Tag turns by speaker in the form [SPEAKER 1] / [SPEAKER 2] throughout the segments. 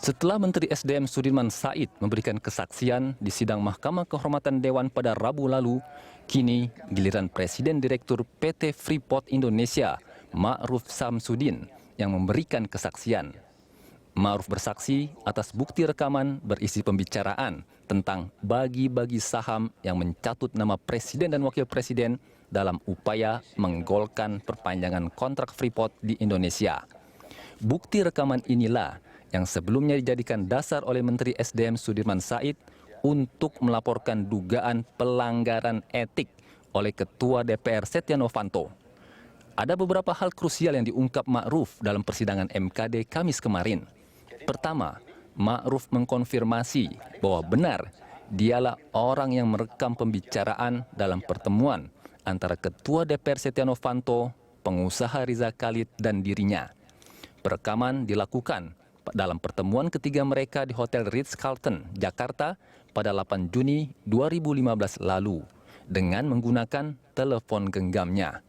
[SPEAKER 1] Setelah Menteri SDM Sudirman Said memberikan kesaksian di sidang Mahkamah Kehormatan Dewan pada Rabu lalu, kini giliran Presiden Direktur PT Freeport Indonesia, Ma'ruf Samsudin, yang memberikan kesaksian. Ma'ruf bersaksi atas bukti rekaman berisi pembicaraan tentang bagi-bagi saham yang mencatut nama Presiden dan Wakil Presiden dalam upaya menggolkan perpanjangan kontrak Freeport di Indonesia. Bukti rekaman inilah yang sebelumnya dijadikan dasar oleh Menteri SDM Sudirman Said untuk melaporkan dugaan pelanggaran etik oleh Ketua DPR Setia Novanto. Ada beberapa hal krusial yang diungkap Ma'ruf dalam persidangan MKD Kamis kemarin. Pertama, Ma'ruf mengkonfirmasi bahwa benar dialah orang yang merekam pembicaraan dalam pertemuan antara Ketua DPR Setia Novanto, pengusaha Riza Khalid, dan dirinya. Perekaman dilakukan dalam pertemuan ketiga mereka di Hotel Ritz-Carlton, Jakarta pada 8 Juni 2015 lalu dengan menggunakan telepon genggamnya.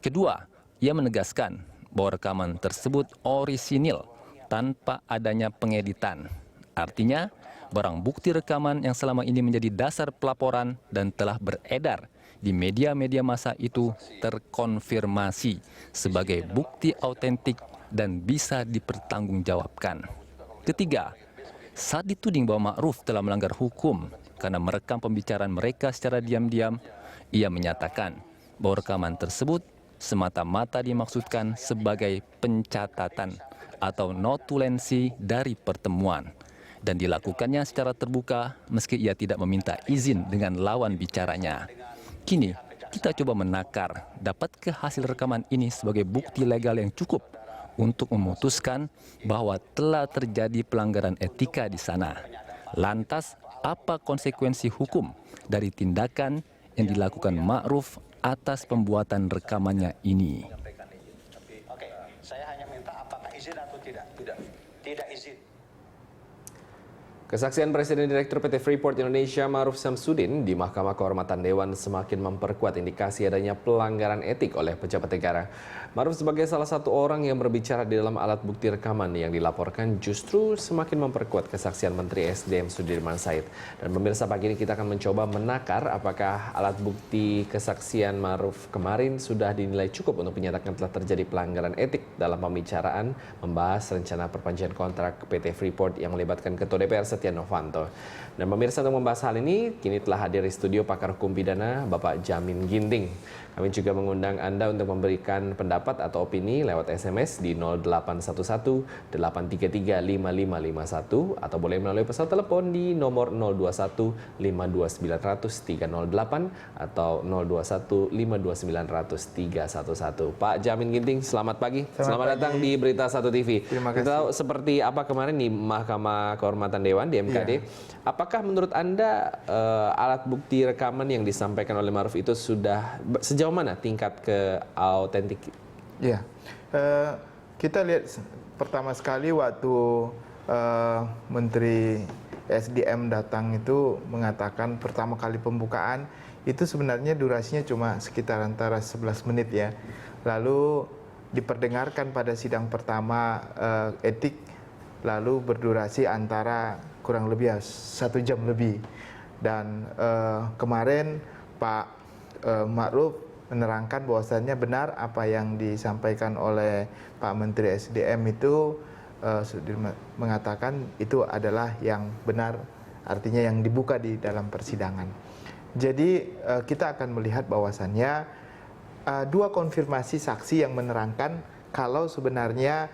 [SPEAKER 1] Kedua, ia menegaskan bahwa rekaman tersebut orisinil tanpa adanya pengeditan. Artinya, barang bukti rekaman yang selama ini menjadi dasar pelaporan dan telah beredar di media-media massa itu terkonfirmasi sebagai bukti autentik dan bisa dipertanggungjawabkan. Ketiga, saat dituding bahwa Ma'ruf telah melanggar hukum karena merekam pembicaraan mereka secara diam-diam, ia menyatakan bahwa rekaman tersebut semata-mata dimaksudkan sebagai pencatatan atau notulensi dari pertemuan dan dilakukannya secara terbuka meski ia tidak meminta izin dengan lawan bicaranya. Kini, kita coba menakar, dapatkah hasil rekaman ini sebagai bukti legal yang cukup untuk memutuskan bahwa telah terjadi pelanggaran etika di sana. Lantas, apa konsekuensi hukum dari tindakan yang dilakukan Ma'ruf atas pembuatan rekamannya ini?
[SPEAKER 2] Oke, saya hanya minta apakah izin atau tidak? Tidak izin.
[SPEAKER 3] Kesaksian Presiden Direktur PT Freeport Indonesia Ma'ruf Samsudin di Mahkamah Kehormatan Dewan semakin memperkuat indikasi adanya pelanggaran etik oleh pejabat negara. Ma'ruf sebagai salah satu orang yang berbicara di dalam alat bukti rekaman yang dilaporkan justru semakin memperkuat kesaksian Menteri SDM Sudirman Said. Dan pemirsa, pagi ini kita akan mencoba menakar apakah alat bukti kesaksian Ma'ruf kemarin sudah dinilai cukup untuk menyatakan telah terjadi pelanggaran etik dalam pembicaraan membahas rencana perpanjangan kontrak PT Freeport yang melibatkan Ketua DPR Setia Novanto. Dan pemirsa, untuk membahas hal ini, kini telah hadir di studio pakar hukum pidana Bapak Jamin Ginting. Kami juga mengundang Anda untuk memberikan pendapat atau opini lewat SMS di 0811-833-5551 atau boleh melalui pesan telepon di nomor 021-52900-308 atau 021-52900-311. Pak Jamin Ginting, selamat pagi. Selamat datang di Berita 1 TV.
[SPEAKER 4] Terima kasih.
[SPEAKER 3] Kita tahu seperti apa kemarin di Mahkamah Kehormatan Dewan di MKD. Ya. Apakah menurut Anda alat bukti rekaman yang disampaikan oleh Ma'ruf itu sudah sejauh mana tingkat ke autentik?
[SPEAKER 4] Ya, kita lihat pertama sekali waktu Menteri SDM datang itu mengatakan pertama kali pembukaan itu sebenarnya durasinya cuma sekitar antara 11 menit ya. Lalu diperdengarkan pada sidang pertama etik, lalu berdurasi antara kurang lebih 1 jam lebih. Dan kemarin Pak Ma'ruf menerangkan bahwasannya benar apa yang disampaikan oleh Pak Menteri SDM itu mengatakan itu adalah yang benar, artinya yang dibuka di dalam persidangan. Jadi kita akan melihat bahwasannya dua konfirmasi saksi yang menerangkan kalau sebenarnya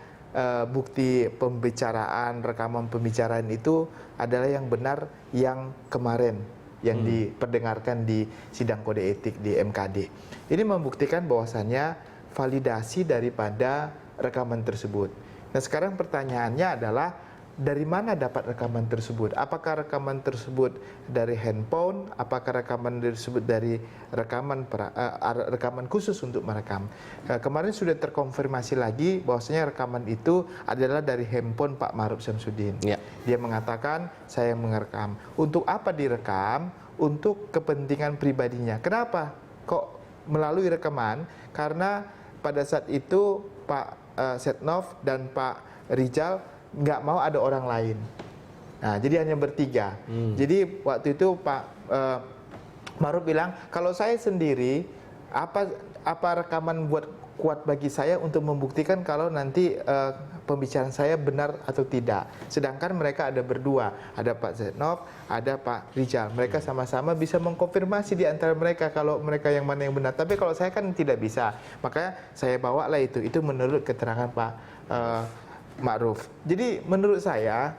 [SPEAKER 4] bukti pembicaraan, rekaman pembicaraan itu adalah yang benar yang kemarin yang diperdengarkan di sidang kode etik di MKD. Ini membuktikan bahwasannya validasi daripada rekaman tersebut. Nah, sekarang pertanyaannya adalah dari mana dapat rekaman tersebut? Apakah rekaman tersebut dari handphone? Apakah rekaman tersebut dari rekaman khusus untuk merekam? Kemarin sudah terkonfirmasi lagi bahwasanya rekaman itu adalah dari handphone Pak Ma'ruf Samsudin. Ya. Dia mengatakan saya merekam. Untuk apa direkam? Untuk kepentingan pribadinya. Kenapa? Kok melalui rekaman? Karena pada saat itu Pak Setnov dan Pak Rizal nggak mau ada orang lain. Nah, jadi hanya bertiga. Jadi waktu itu Pak Ma'ruf bilang, kalau saya sendiri, apa rekaman buat kuat bagi saya untuk membuktikan kalau nanti pembicaraan saya benar atau tidak. Sedangkan mereka ada berdua, ada Pak Setnov, ada Pak Rijal. Mereka sama-sama bisa mengkonfirmasi di antara mereka kalau mereka yang mana yang benar. Tapi kalau saya kan tidak bisa. Makanya saya bawalah itu menurut keterangan Pak Ma'ruf. Jadi menurut saya,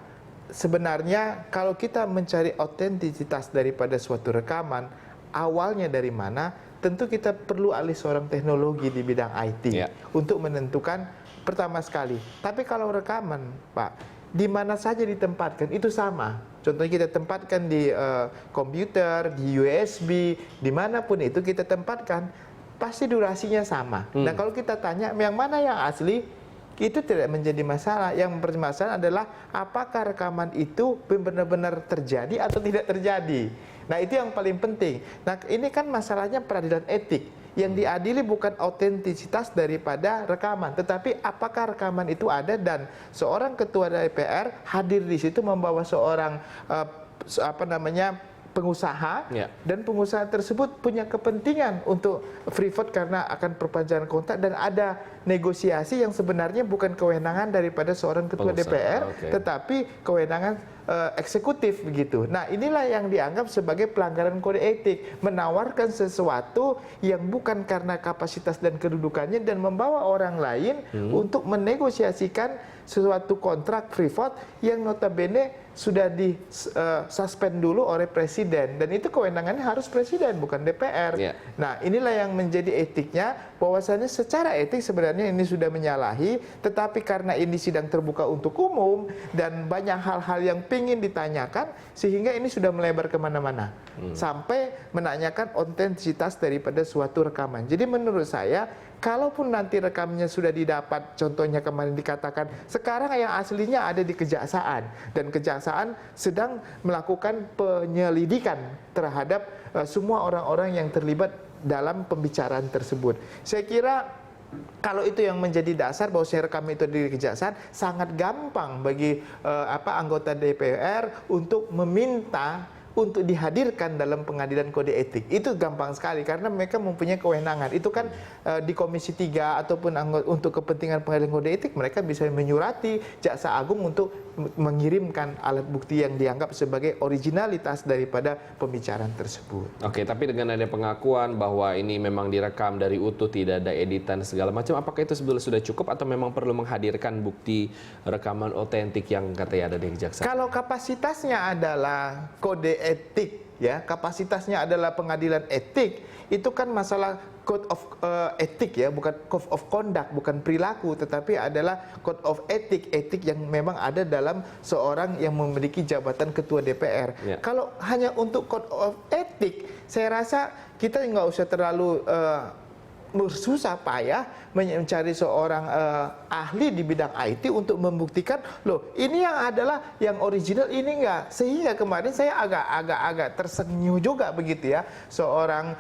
[SPEAKER 4] sebenarnya kalau kita mencari otentisitas daripada suatu rekaman, awalnya dari mana? Tentu kita perlu ahli seorang teknologi di bidang IT untuk menentukan pertama sekali. Tapi kalau rekaman, Pak, di mana saja ditempatkan itu sama. Contohnya kita tempatkan di komputer, di USB, dimanapun itu kita tempatkan, pasti durasinya sama. Nah kalau kita tanya yang mana yang asli, itu tidak menjadi masalah. Yang bermasalah adalah apakah rekaman itu benar-benar terjadi atau tidak terjadi. Nah itu yang paling penting. Nah ini kan masalahnya peradilan etik. Yang diadili bukan autentisitas daripada rekaman, tetapi apakah rekaman itu ada dan seorang ketua DPR hadir di situ membawa seorang pengusaha, dan pengusaha tersebut punya kepentingan untuk Freeport karena akan perpanjangan kontrak dan ada negosiasi yang sebenarnya bukan kewenangan daripada seorang ketua DPR, tetapi kewenangan eksekutif begitu. Nah inilah yang dianggap sebagai pelanggaran kode etik, menawarkan sesuatu yang bukan karena kapasitas dan kedudukannya dan membawa orang lain untuk menegosiasikan sesuatu kontrak Freeport yang notabene sudah disuspend dulu oleh presiden dan itu kewenangannya harus presiden bukan DPR. Nah inilah yang menjadi etiknya, bahwasannya secara etik sebenarnya ini sudah menyalahi, tetapi karena ini sidang terbuka untuk umum dan banyak hal-hal yang pingin ditanyakan sehingga ini sudah melebar kemana-mana sampai menanyakan otentisitas daripada suatu rekaman. Jadi menurut saya, kalaupun nanti rekamnya sudah didapat, contohnya kemarin dikatakan, sekarang yang aslinya ada di kejaksaan dan kejaksaan sedang melakukan penyelidikan terhadap semua orang-orang yang terlibat dalam pembicaraan tersebut. Saya kira kalau itu yang menjadi dasar bahwa rekam itu di kejaksaan, sangat gampang bagi anggota DPR untuk meminta untuk dihadirkan dalam pengadilan kode etik. Itu gampang sekali karena mereka mempunyai kewenangan. Itu kan di Komisi 3 ataupun untuk kepentingan pengadilan kode etik mereka bisa menyurati Jaksa Agung untuk mengirimkan alat bukti yang dianggap sebagai originalitas daripada pembicaraan tersebut.
[SPEAKER 3] Oke, tapi dengan ada pengakuan bahwa ini memang direkam dari utuh, tidak ada editan segala macam, apakah itu sebetulnya sudah cukup atau memang perlu menghadirkan bukti rekaman otentik yang katanya ada di kejaksaan?
[SPEAKER 4] Kalau kapasitasnya adalah kode etik, ya, kapasitasnya adalah pengadilan etik, itu kan masalah code of etik, ya, bukan code of conduct, bukan perilaku, tetapi adalah code of etik, etik yang memang ada dalam seorang yang memiliki jabatan ketua DPR. Kalau hanya untuk code of etik, saya rasa kita nggak usah terlalu bersusah payah mencari seorang ahli di bidang IT untuk membuktikan, loh ini yang adalah yang original, ini enggak. Sehingga kemarin saya agak tersenyum juga begitu ya, seorang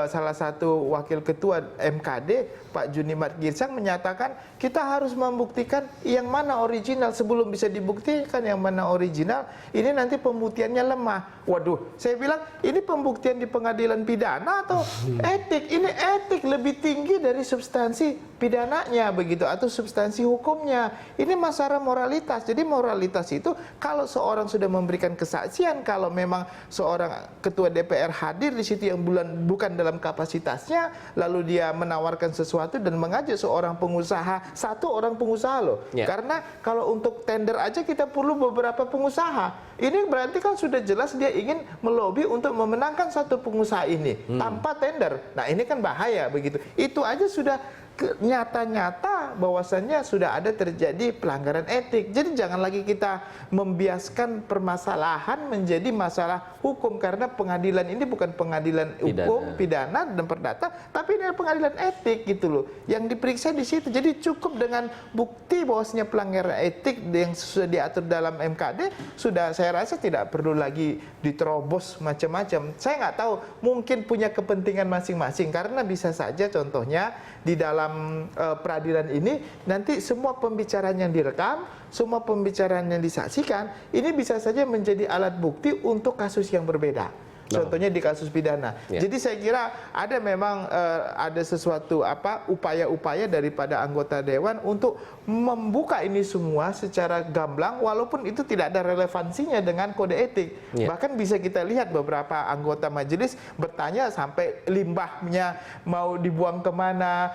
[SPEAKER 4] salah satu wakil ketua MKD Pak Junimat Girsang menyatakan kita harus membuktikan yang mana original. Sebelum bisa dibuktikan yang mana original, ini nanti pembuktiannya lemah. Waduh, saya bilang ini pembuktian di pengadilan pidana atau etik? Ini etik lebih tinggi dari substansi pidananya begitu atau substansi hukumnya. Ini masalah moralitas. Jadi moralitas itu kalau seorang sudah memberikan kesaksian, kalau memang seorang ketua DPR hadir di situ yang bukan dalam kapasitasnya, lalu dia menawarkan sesuatu dan mengajak seorang pengusaha, satu orang pengusaha loh. Karena kalau untuk tender aja kita perlu beberapa pengusaha. Ini berarti kan sudah jelas dia ingin melobi untuk memenangkan satu pengusaha ini tanpa tender. Nah ini kan bahaya begitu. Itu aja sudah nyata-nyata bahwasannya sudah ada terjadi pelanggaran etik. Jadi jangan lagi kita membiaskan permasalahan menjadi masalah hukum, karena pengadilan ini bukan pengadilan hukum, pidana dan perdata, tapi ini pengadilan etik gitu loh. Yang diperiksa di situ. Jadi cukup dengan bukti bahwasanya pelanggaran etik yang sudah diatur dalam MKD, sudah saya rasa tidak perlu lagi diterobos macam-macam. Saya nggak tahu, mungkin punya kepentingan masing-masing, karena bisa saja contohnya di dalam dalam peradilan ini nanti semua pembicaraan yang direkam, semua pembicaraan yang disaksikan ini bisa saja menjadi alat bukti untuk kasus yang berbeda. Contohnya di kasus pidana. Jadi saya kira ada memang ada sesuatu upaya-upaya daripada anggota dewan untuk membuka ini semua secara gamblang walaupun itu tidak ada relevansinya dengan kode etik. Bahkan bisa kita lihat beberapa anggota majelis bertanya sampai limbahnya mau dibuang kemana,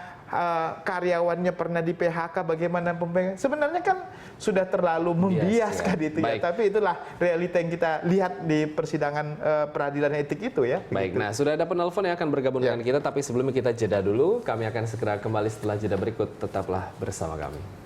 [SPEAKER 4] karyawannya pernah di PHK, bagaimana pempegang. Sebenarnya kan sudah terlalu membiaskan itu ya. Tapi itulah realita yang kita lihat di persidangan peradilan etik itu ya.
[SPEAKER 3] Baik, nah sudah ada penelpon yang akan bergabung dengan kita, tapi sebelum kita jeda dulu, kami akan segera kembali setelah jeda berikut. Tetaplah bersama kami.